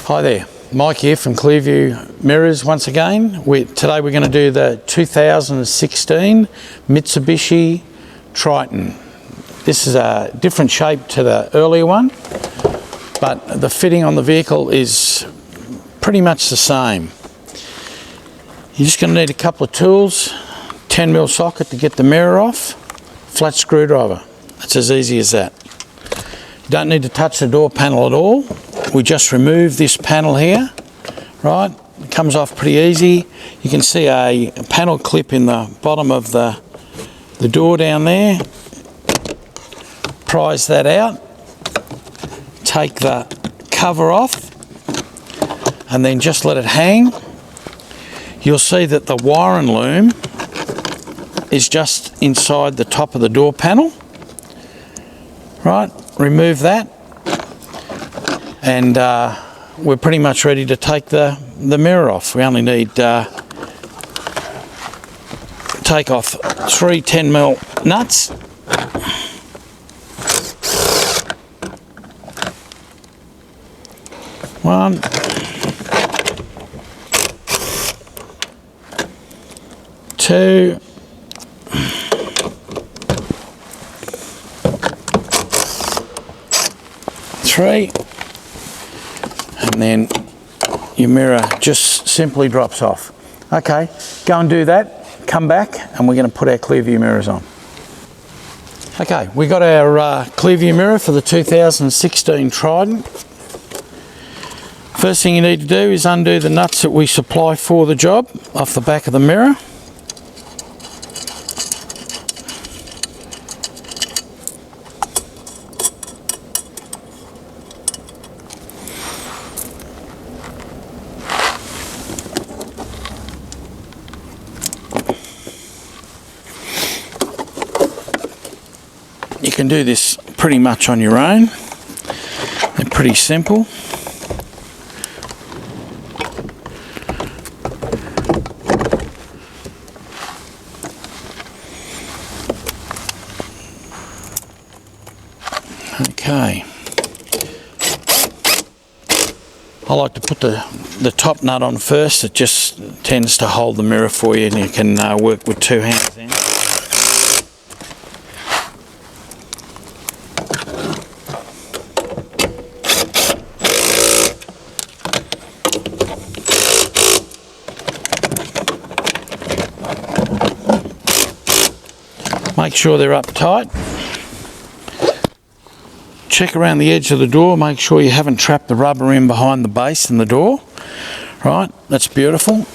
Hi there, Mike here from Clearview Mirrors once again. Today we're going to do the 2016 Mitsubishi Triton. This is a different shape to the earlier one, but the fitting on the vehicle is pretty much the same. You're just going to need a couple of tools, 10mm socket to get the mirror off, flat screwdriver. It's as easy as that. You don't need to touch the door panel at all. We just remove this panel here, right? It comes off pretty easy. You can see a panel clip in the bottom of the door down there. Prise that out, take the cover off, and then just let it hang. You'll see that the wiring loom is just inside the top of the door panel. Right, remove that. And we're pretty much ready to take the mirror off. We only need take off 3 10mm nuts. One. Two. Three. And then your mirror just simply drops off. Okay, go and do that, come back, and we're going to put our Clearview mirrors on. Okay, we got our Clearview mirror for the 2016 Triton. First thing you need to do is undo the nuts that we supply for the job off the back of the mirror. You can do this pretty much on your own. They're pretty simple. Okay. I like to put the top nut on first. It just tends to hold the mirror for you, and you can work with two hands then. Make sure they're up tight. Check around the edge of the door, make sure you haven't trapped the rubber in behind the base in the door. Right, that's beautiful.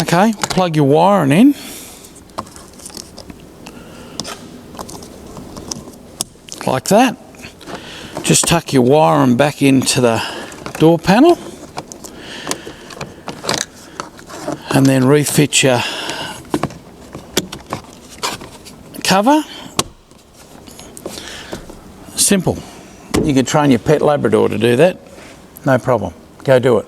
Okay, plug your wiring in. Like that. Just tuck your wiring back into the door panel. And then refit your cover. Simple. You could train your pet Labrador to do that. No problem. Go do it.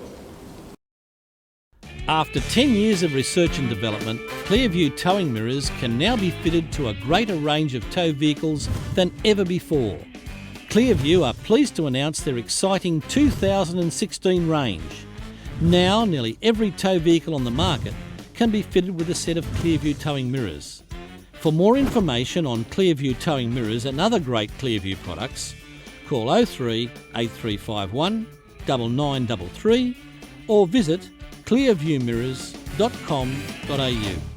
After 10 years of research and development, Clearview Towing Mirrors can now be fitted to a greater range of tow vehicles than ever before. Clearview are pleased to announce their exciting 2016 range. Now, nearly every tow vehicle on the market can be fitted with a set of Clearview Towing Mirrors. For more information on Clearview Towing Mirrors and other great Clearview products, call 03 8351 9933 or visit clearviewmirrors.com.au.